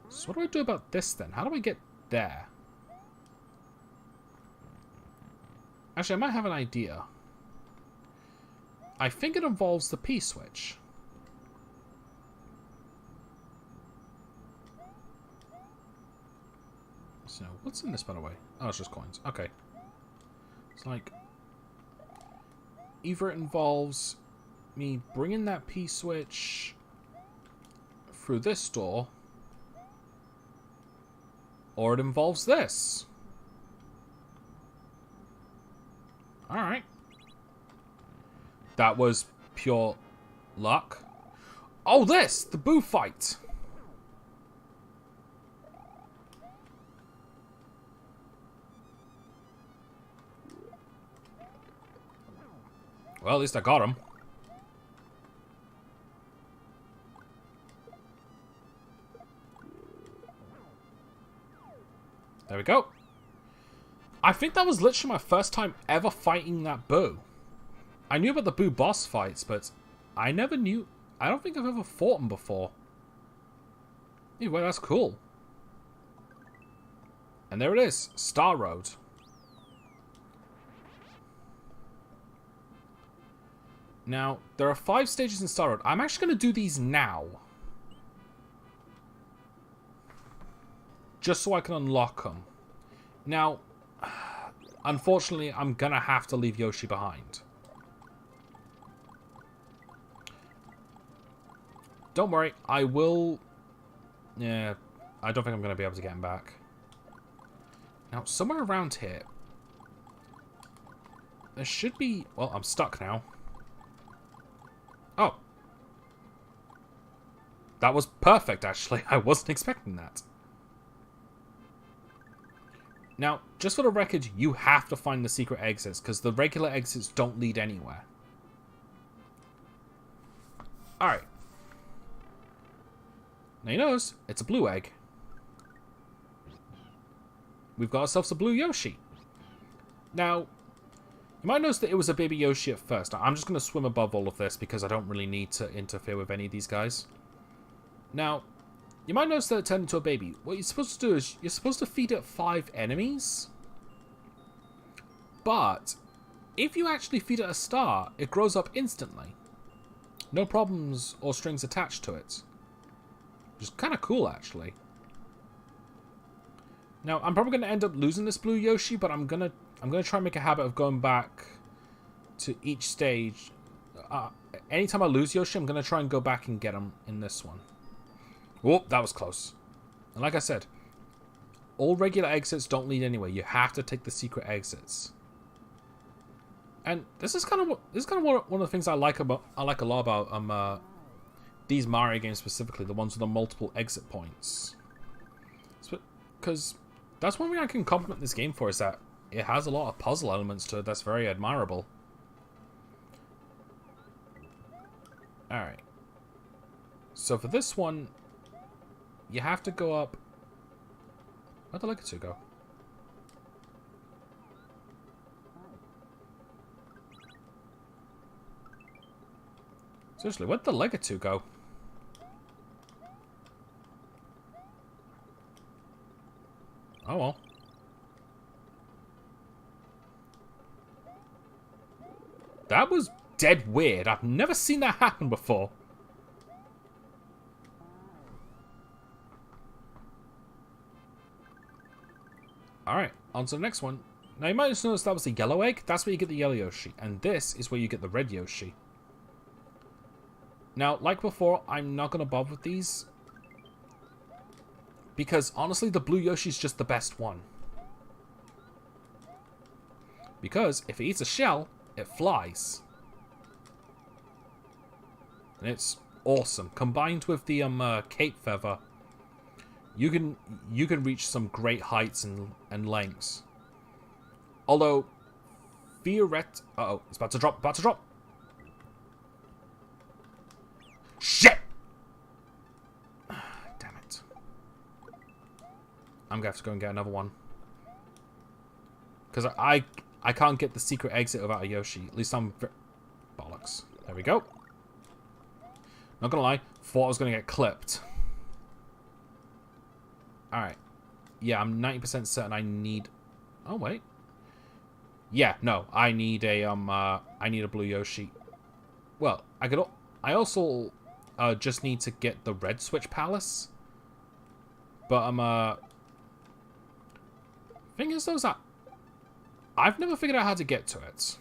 So what do I do about this then? How do I get there? Actually, I might have an idea. I think it involves the P-switch. So, what's in this, by the way? Oh, it's just coins. Okay. It's like... either it involves me bringing that P-switch through this door, or it involves this. Alright. That was pure luck. Oh, this! The Boo fight! Well, at least I got him. There we go. I think that was literally my first time ever fighting that Boo. I knew about the Boo boss fights, but I never knew... I don't think I've ever fought him before. Anyway, that's cool. And there it is. Star Road. Now, there are 5 stages in Star Road. I'm actually going to do these now. Just so I can unlock them. Now, unfortunately, I'm going to have to leave Yoshi behind. Don't worry, I will... Yeah, I don't think I'm going to be able to get him back. Now, somewhere around here... there should be... well, I'm stuck now. Oh. That was perfect, actually. I wasn't expecting that. Now, just for the record, you have to find the secret exits, because the regular exits don't lead anywhere. Alright. Now you notice, it's a blue egg. We've got ourselves a blue Yoshi. Now, you might notice that it was a baby Yoshi at first. I'm just going to swim above all of this because I don't really need to interfere with any of these guys. Now, you might notice that it turned into a baby. What you're supposed to do is you're supposed to feed it 5 enemies. But if you actually feed it a star, it grows up instantly. No problems or strings attached to it. Which is kind of cool, actually. Now, I'm probably going to end up losing this blue Yoshi, but I'm gonna try and make a habit of going back to each stage. Anytime I lose Yoshi, I'm going to try and go back and get him in this one. Oh, that was close. And like I said, all regular exits don't lead anywhere. You have to take the secret exits. And this is kind of one of the things I like a lot about these Mario games specifically, the ones with the multiple exit points. Because that's one thing I can compliment this game for, is that it has a lot of puzzle elements to it that's very admirable. Alright. So for this one, you have to go up... where'd the Legato go? Seriously, where'd the Legato go? Oh well. That was dead weird. I've never seen that happen before. Alright, on to the next one. Now you might just notice that was a yellow egg. That's where you get the yellow Yoshi. And this is where you get the red Yoshi. Now, like before, I'm not going to bother with these. Because honestly, the blue Yoshi's just the best one. Because if it eats a shell, it flies. And it's awesome. Combined with the cape feather, you can reach some great heights and lengths. Although, uh-oh, it's about to drop. Shit! Damn it. I'm gonna have to go and get another one. Because I can't get the secret exit without a Yoshi. At least I'm... bollocks. There we go. Not gonna lie, thought I was gonna get clipped. Alright. Yeah, I'm 90% certain I need... Oh, wait. Yeah, no. I need a blue Yoshi. Well, I also just need to get the red Switch Palace. But, thing is, though, I've never figured out how to get to it.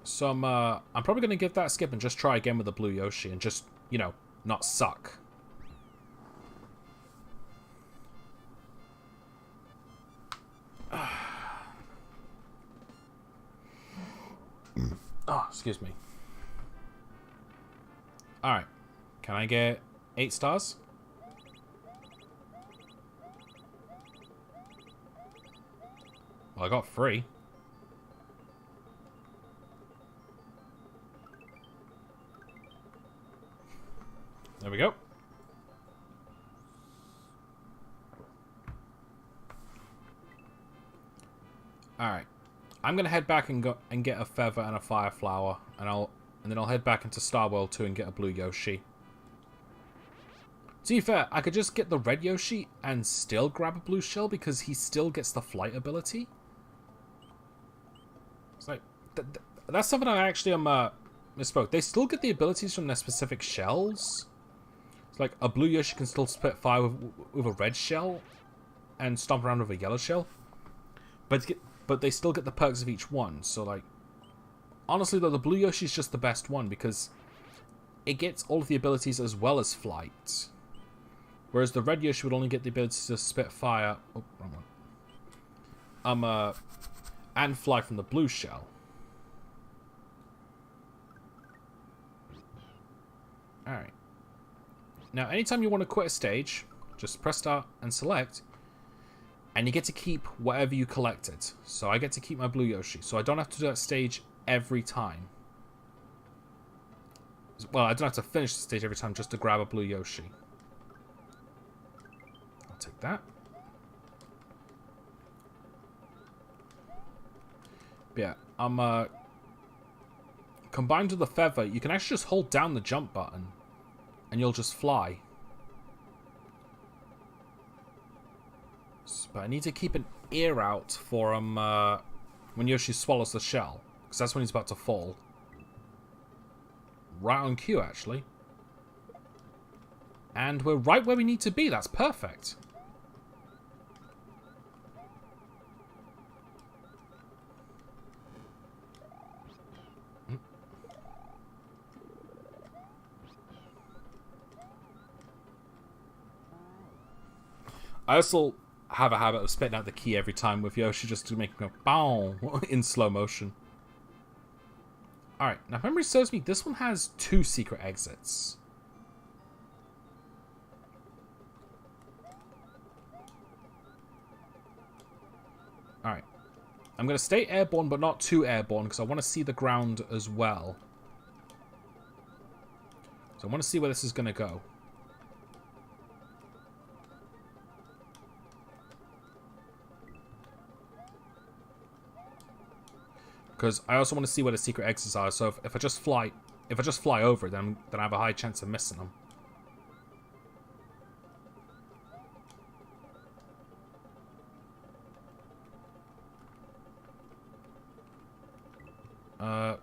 So I'm probably going to give that a skip and just try again with the blue Yoshi and just, you know, not suck. Oh, excuse me. Alright. Can I get 8 stars? Well, I got 3. There we go. Alright. I'm gonna head back and go and get a feather and a fire flower, and then I'll head back into Star World 2 and get a blue Yoshi. To be fair, I could just get the red Yoshi and still grab a blue shell because he still gets the flight ability. It's like that's something I actually misspoke. They still get the abilities from their specific shells. It's like a blue Yoshi can still spit fire with a red shell and stomp around with a yellow shell. But they still get the perks of each one. So, like, honestly, though, the blue Yoshi is just the best one because it gets all of the abilities as well as flight. Whereas the red Yoshi would only get the ability to spit fire. Oh, wrong one. And fly from the blue shell. Alright. Now, anytime you want to quit a stage, just press start and select, and you get to keep whatever you collected. So I get to keep my blue Yoshi, so I don't have to do that stage every time. Well, I don't have to finish the stage every time just to grab a blue Yoshi. I'll take that. But yeah, combined with the feather, you can actually just hold down the jump button, and you'll just fly. But I need to keep an ear out for when Yoshi swallows the shell, because that's when he's about to fall. Right on cue, actually. And we're right where we need to be. That's perfect. I also have a habit of spitting out the key every time with Yoshi just to make him go bow in slow motion. Alright, now if memory serves me, this one has 2 secret exits. Alright. I'm going to stay airborne, but not too airborne, because I want to see the ground as well. So I want to see where this is going to go. Because I also want to see where the secret exits are. So if I just fly over, then I have a high chance of missing them. How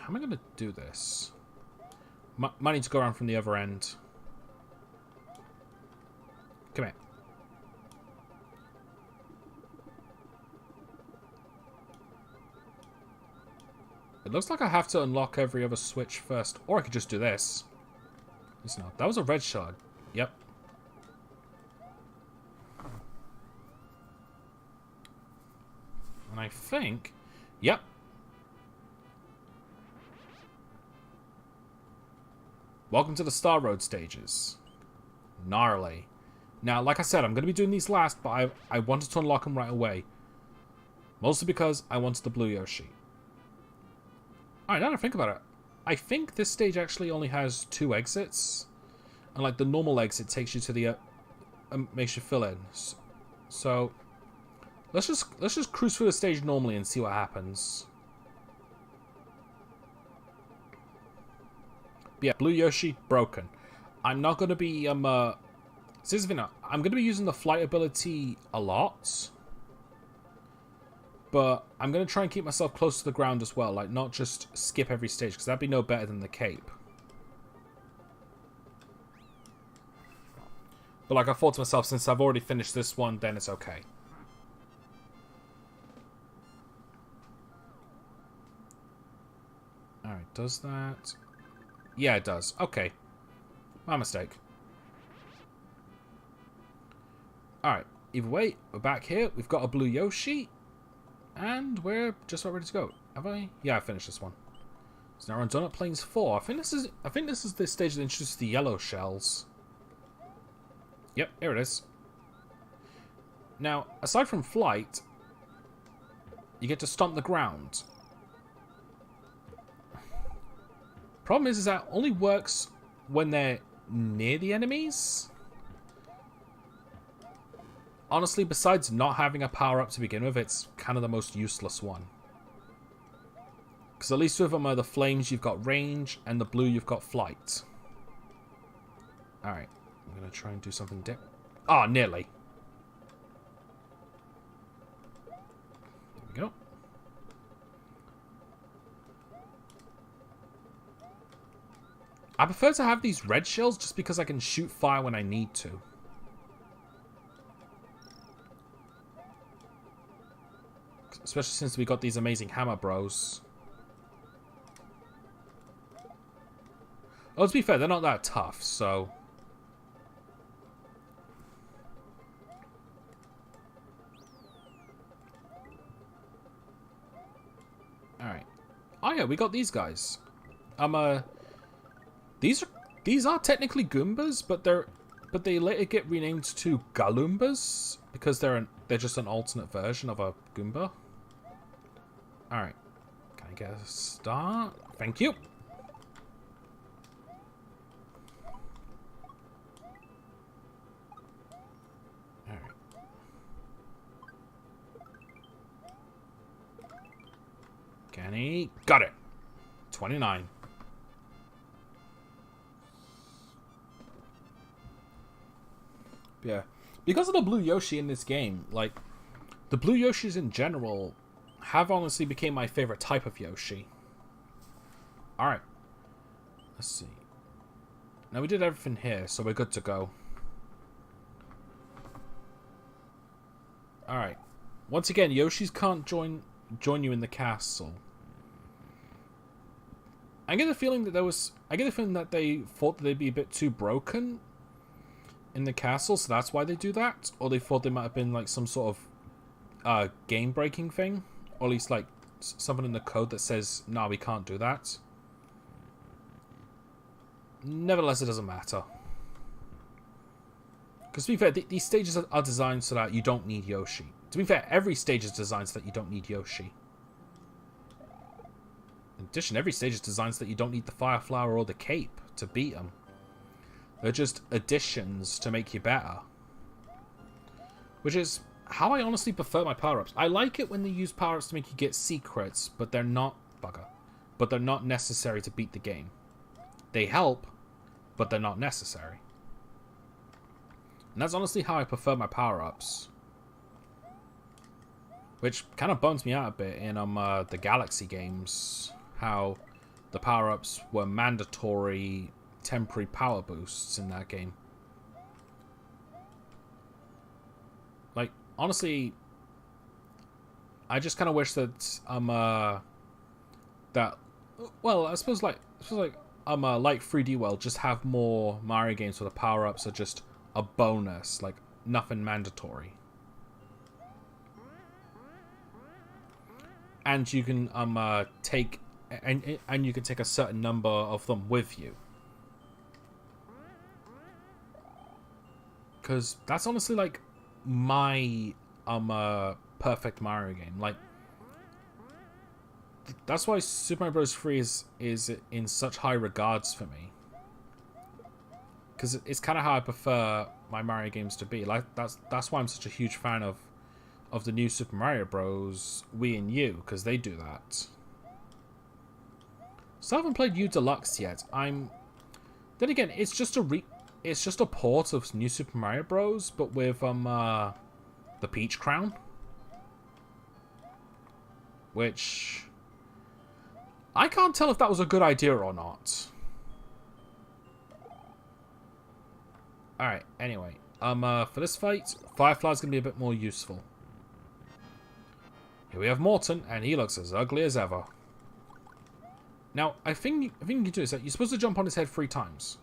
am I going to do this? Might need to go around from the other end. Come here. It looks like I have to unlock every other switch first. Or I could just do this. Listen up. That was a red shard. Yep. And I think... Yep. Welcome to the Star Road stages. Gnarly. Now, like I said, I'm going to be doing these last, but I wanted to unlock them right away. Mostly because I wanted the blue Yoshi. Alright, now that I think about it, I think this stage actually only has 2 exits. And like the normal exit takes you to the... makes you fill in. So, let's just cruise through the stage normally and see what happens. Yeah, Blue Yoshi, broken. I'm not going to be, this is the thing, I'm going to be using the flight ability a lot. But I'm going to try and keep myself close to the ground as well. Like, not just skip every stage, because that'd be no better than the cape. But like I thought to myself, since I've already finished this one, then it's okay. Alright, does that? Yeah, it does. Okay. My mistake. Alright, either way, we're back here. We've got a blue Yoshi. And we're just about ready to go. Have I? Yeah, I finished this one. So now we're on Donut Plains 4. I think this is the stage that introduces the yellow shells. Yep, here it is. Now, aside from flight, you get to stomp the ground. Problem is that only works when they're near the enemies. Honestly, besides not having a power-up to begin with, it's kind of the most useless one. Because at least with the flames, you've got range, and the blue, you've got flight. Alright, I'm going to try and do something different. Ah, nearly. There we go. I prefer to have these red shells just because I can shoot fire when I need to. Especially since we got these amazing hammer bros. Oh, to be fair, they're not that tough, so... Alright. Oh yeah, we got these guys. These are technically Goombas, but they later get renamed to Galoombas because they're just an alternate version of a Goomba. Alright. Can I get a start? Thank you. Alright. Kenny. Got it. 29. Yeah. Because of the blue Yoshi in this game, like, the blue Yoshis in general have honestly became my favorite type of Yoshi. Alright. Let's see. Now we did everything here, so we're good to go. Alright. Once again, Yoshis can't join you in the castle. I get the feeling that they thought that they'd be a bit too broken in the castle, so that's why they do that. Or they thought they might have been like some sort of game-breaking thing. Or at least like something in the code that says, nah, we can't do that. Nevertheless, it doesn't matter. Because to be fair, these stages are designed so that you don't need Yoshi. To be fair, every stage is designed so that you don't need Yoshi. In addition, every stage is designed so that you don't need the Fire Flower or the Cape to beat them. They're just additions to make you better. Which is how I honestly prefer my power-ups. I like it when they use power-ups to make you get secrets, but they're not... Bugger. But they're not necessary to beat the game. They help, but they're not necessary. And that's honestly how I prefer my power-ups. Which kind of bums me out a bit in the Galaxy games. How the power-ups were mandatory temporary power boosts in that game. Like, honestly, I just kind of wish that well, I suppose like 3D World just have more Mario games where the power-ups are just a bonus, like nothing mandatory. And you can take and you can take a certain number of them with you. Because that's honestly like my perfect Mario game. Like that's why Super Mario Bros. 3 is in such high regards for me. Because it's kind of how I prefer my Mario games to be. Like that's why I'm such a huge fan of the new Super Mario Bros. Wii and U, because they do that. So I haven't played U Deluxe yet. I'm Then again, it's just a port of New Super Mario Bros, but with the Peach Crown, which I can't tell if that was a good idea or not. All right. Anyway, for this fight, Firefly's gonna be a bit more useful. Here we have Morton, and he looks as ugly as ever. Now, I think you can do is that you're supposed to jump on his head 3 times.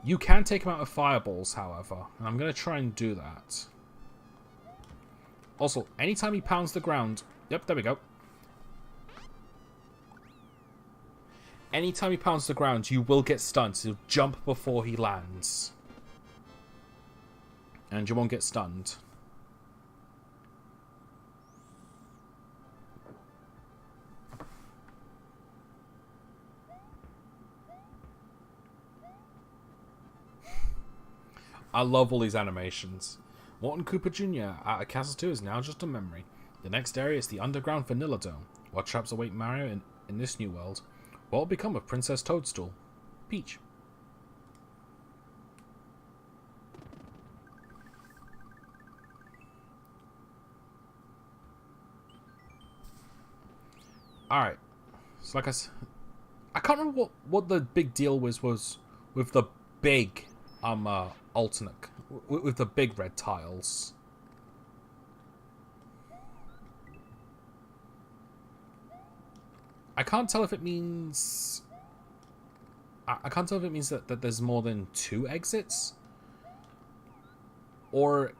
You can take him out with fireballs, however, and I'm going to try and do that. Also, anytime he pounds the ground... Yep, there we go. Anytime he pounds the ground, you will get stunned, so jump before he lands. And you won't get stunned. I love all these animations. Morton Cooper Jr. at Castle 2 is now just a memory. The next area is the underground Vanilla Dome. What traps await Mario in this new world? What will become of Princess Toadstool? Peach. Alright. So like I can't remember what the big deal was with the big alternate with the big red tiles. I can't tell if it means I can't tell if it means that there's more than 2 exits, or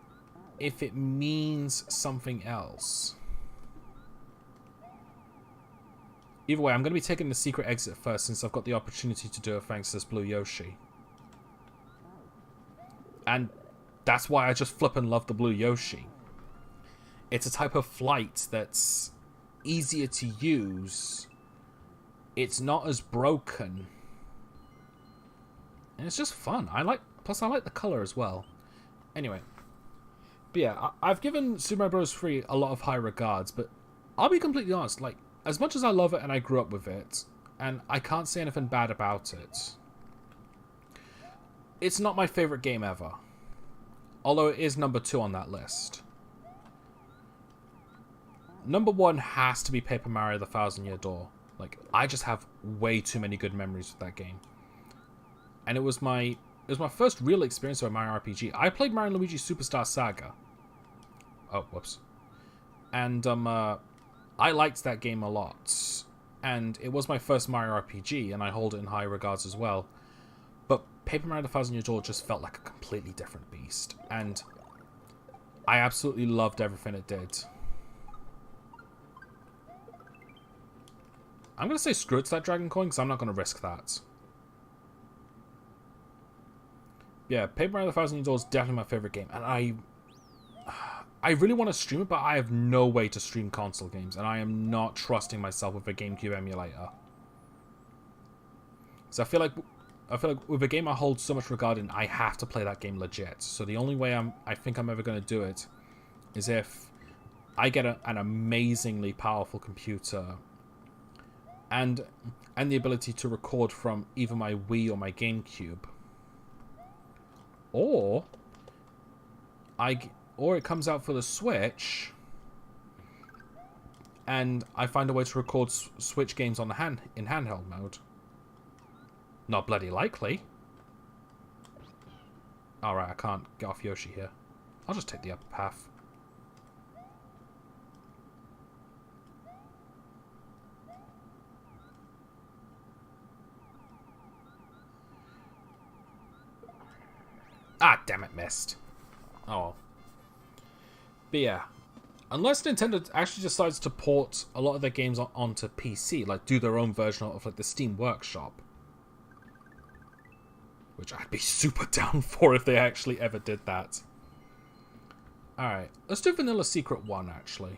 if it means something else. Either way, I'm going to be taking the secret exit first, since I've got the opportunity to do it thanks to this blue Yoshi. And that's why I just flippin' love the blue Yoshi. It's a type of flight that's easier to use. It's not as broken. And it's just fun. Plus I like the color as well. Anyway. But yeah, I've given Super Mario Bros. 3 a lot of high regards, but I'll be completely honest, like, as much as I love it and I grew up with it, and I can't say anything bad about it, it's not my favorite game ever. Although it is number 2 on that list. Number 1 has to be Paper Mario: The Thousand Year Door. Like, I just have way too many good memories with that game. And it was my first real experience with a Mario RPG. I played Mario & Luigi Superstar Saga. Oh, whoops. And I liked that game a lot. And it was my first Mario RPG, and I hold it in high regards as well. But Paper Mario: The Thousand Year Door just felt like a completely different beast. And I absolutely loved everything it did. I'm going to say screw it to that Dragon Coin, because I'm not going to risk that. Yeah, Paper Mario: The Thousand Year Door is definitely my favorite game. And I really want to stream it, but I have no way to stream console games. And I am not trusting myself with a GameCube emulator. So I feel like with a game I hold so much regard in, I have to play that game legit. So the only way I think I'm ever going to do it is if I get an amazingly powerful computer and the ability to record from either my Wii or my GameCube, or it comes out for the Switch and I find a way to record Switch games on the in handheld mode. Not bloody likely. Alright, I can't get off Yoshi here. I'll just take the upper path. Ah, damn it, missed. Oh well. But yeah, unless Nintendo actually decides to port a lot of their games onto PC, like do their own version of like the Steam Workshop, which I'd be super down for if they actually ever did that. Alright, let's do Vanilla Secret 1, actually.